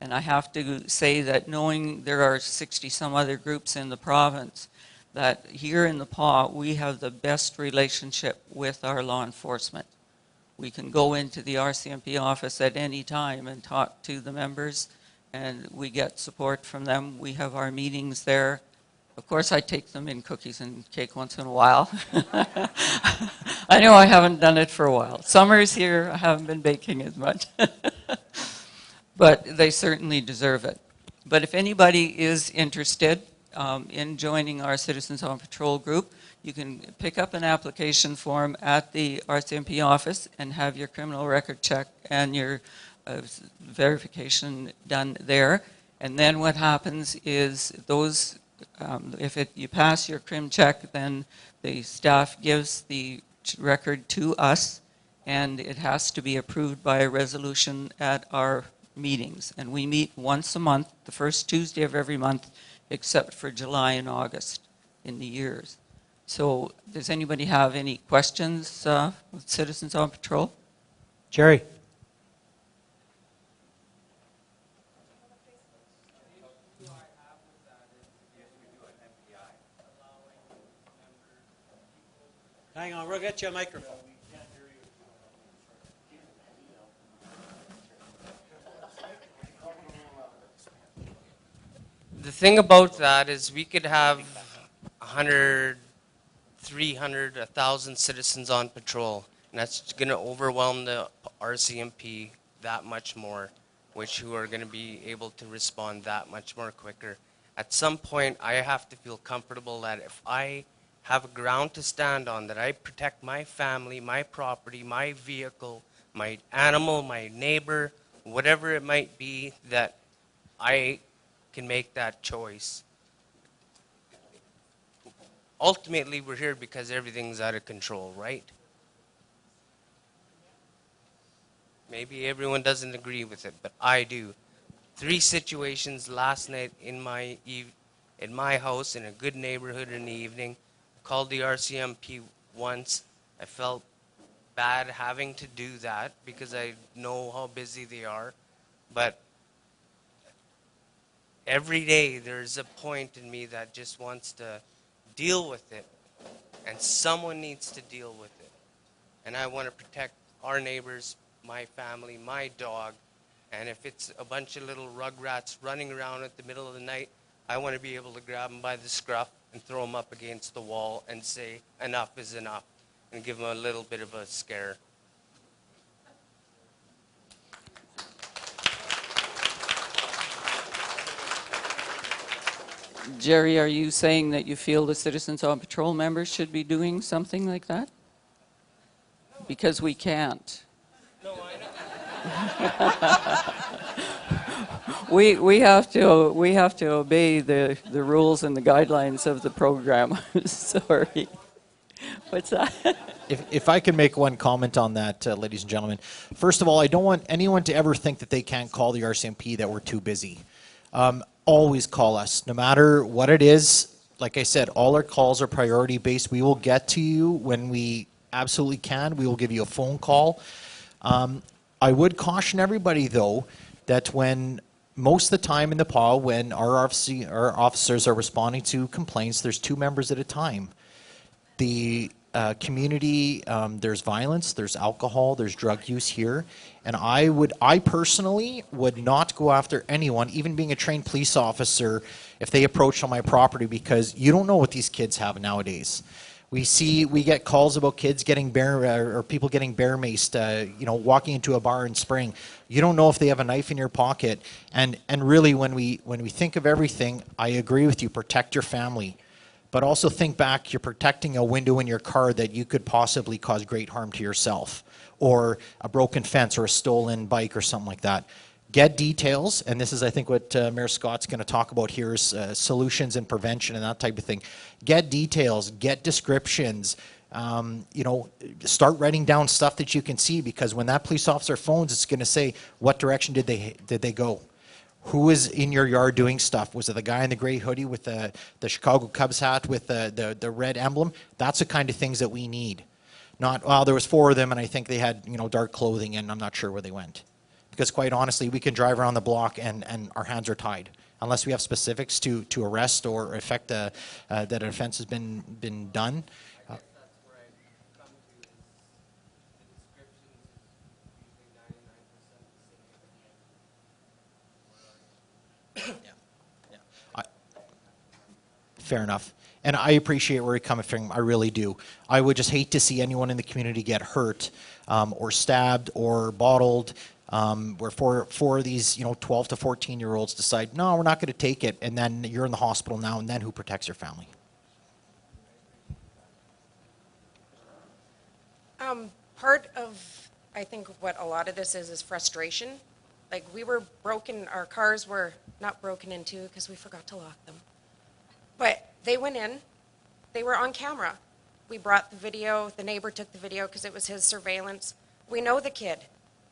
And I have to say that knowing there are 60 some other groups in the province, that here in the PAW, we have the best relationship with our law enforcement. We can go into the RCMP office at any time and talk to the members, and we get support from them. We have our meetings there. Of course, I take them in cookies and cake once in a while. I know I haven't done it for a while. Summer's here, I haven't been baking as much. But they certainly deserve it. But if anybody is interested in joining our Citizens on Patrol group, you can pick up an application form at the RCMP office and have your criminal record check and your verification done there. And then what happens is those, you pass your crim check, then the staff gives the record to us, and it has to be approved by a resolution at our meetings. And we meet once a month, the first Tuesday of every month, except for July and August in the years. So does anybody have any questions with Citizens on Patrol? Jerry? Hang on, we'll get you a microphone. The thing about that is we could have 100, 300, 1,000 citizens on patrol, and that's going to overwhelm the RCMP that much more, who are going to be able to respond that much more quicker. At some point, I have to feel comfortable that if I have a ground to stand on, that I protect my family, my property, my vehicle, my animal, my neighbor, whatever it might be, that I can make that choice. Ultimately, we're here because everything's out of control, right? Maybe everyone doesn't agree with it, but I do. 3 situations last night in my house in a good neighborhood in the evening. Called the RCMP once. I felt bad having to do that because I know how busy they are, but every day there's a point in me that just wants to deal with it, and someone needs to deal with it. And I want to protect our neighbors, my family, my dog, and if it's a bunch of little rugrats running around at the middle of the night, I want to be able to grab them by the scruff and throw them up against the wall and say, enough is enough, and give them a little bit of a scare. Jerry, are you saying that you feel the Citizens on Patrol members should be doing something like that? Because we can't. No, I know. we have to obey the rules and the guidelines of the program. Sorry. What's that? If I can make one comment on that, ladies and gentlemen. First of all, I don't want anyone to ever think that they can't call the RCMP, that we're too busy. Always call us, no matter what it is. Like I said, all our calls are priority based. We will get to you when we absolutely can. We will give you a phone call. I would caution everybody, though, that when most of the time in the PAW, when our officers are responding to complaints, there's 2 members at a time. The community, there's violence, there's alcohol, there's drug use here, and I personally would not go after anyone, even being a trained police officer, if they approach on my property, because you don't know what these kids have nowadays. We get calls about kids getting or people getting bear maced, walking into a bar and spraying. You don't know if they have a knife in your pocket, and really when we think of everything, I agree with you, protect your family. But also think back, you're protecting a window in your car that you could possibly cause great harm to yourself, or a broken fence or a stolen bike or something like that. Get details, and this is, I think, what Mayor Scott's going to talk about here is solutions and prevention and that type of thing. Get details, get descriptions, start writing down stuff that you can see, because when that police officer phones, it's going to say, what direction did they go? Who is in your yard doing stuff? Was it the guy in the gray hoodie with the Chicago Cubs hat with the red emblem? That's the kind of things that we need. Not, well, there was 4 of them and I think they had, dark clothing and I'm not sure where they went. Because quite honestly, we can drive around the block and our hands are tied. Unless we have specifics to arrest or effect that an offense has been done. Fair enough. And I appreciate where you're coming from. I really do. I would just hate to see anyone in the community get hurt or stabbed or bottled where four of these 12 to 14-year-olds decide, no, we're not going to take it, and then you're in the hospital now, and then who protects your family? Part of, I think, what a lot of this is frustration. Like, our cars were not broken into because we forgot to lock them. But they went in, they were on camera. We brought the video, the neighbor took the video because it was his surveillance. We know the kid.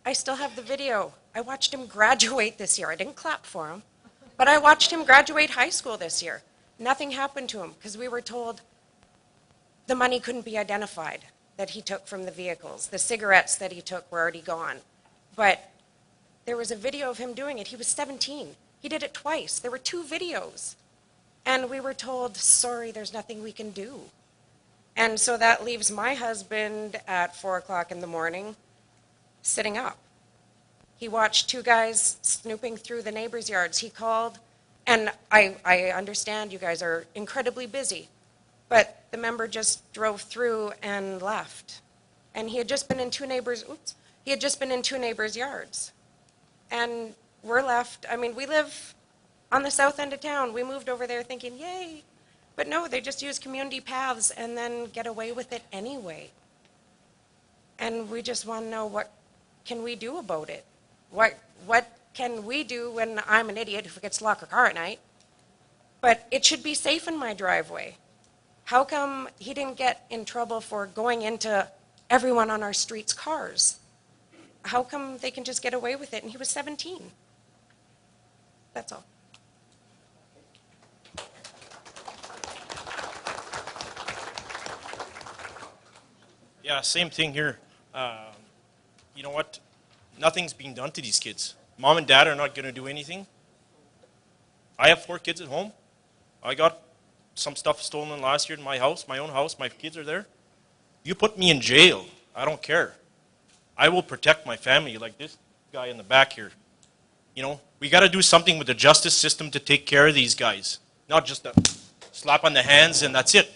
I still have the video. I watched him graduate this year. I didn't clap for him, but I watched him graduate high school this year. Nothing happened to him because we were told the money couldn't be identified that he took from the vehicles. The cigarettes that he took were already gone. But there was a video of him doing it. He was 17. He did it twice. There were 2 videos. And we were told, sorry, there's nothing we can do. And so that leaves my husband at 4 o'clock in the morning sitting up. He watched 2 guys snooping through the neighbors' yards. He called, and I understand you guys are incredibly busy, but the member just drove through and left. And he had just been in 2 neighbors' yards. And we're left, we live on the south end of town. We moved over there thinking, yay. But no, they just use community paths and then get away with it anyway. And we just want to know, what can we do about it? What can we do when I'm an idiot who forgets to lock her car at night? But it should be safe in my driveway. How come he didn't get in trouble for going into everyone on our street's cars? How come they can just get away with it and he was 17? That's all. Yeah, same thing here. You know what? Nothing's being done to these kids. Mom and dad are not going to do anything. I have 4 kids at home. I got some stuff stolen last year in my house, my own house. My kids are there. You put me in jail, I don't care. I will protect my family, like this guy in the back here. We got to do something with the justice system to take care of these guys. Not just a slap on the hands and that's it.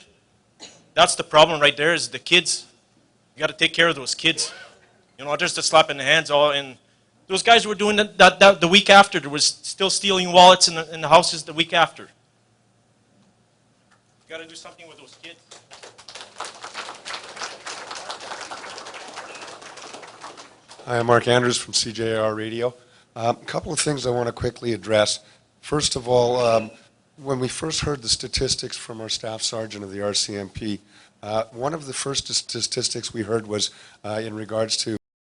That's the problem right there, is the kids. You got to take care of those kids. Just a slap in the hands. And those guys were doing that the week after. There was still stealing wallets in the houses the week after. You got to do something with those kids. Hi, I'm Mark Andrews from CJR Radio. A couple of things I want to quickly address. First of all, when we first heard the statistics from our staff sergeant of the RCMP, one of the first statistics we heard was in regards to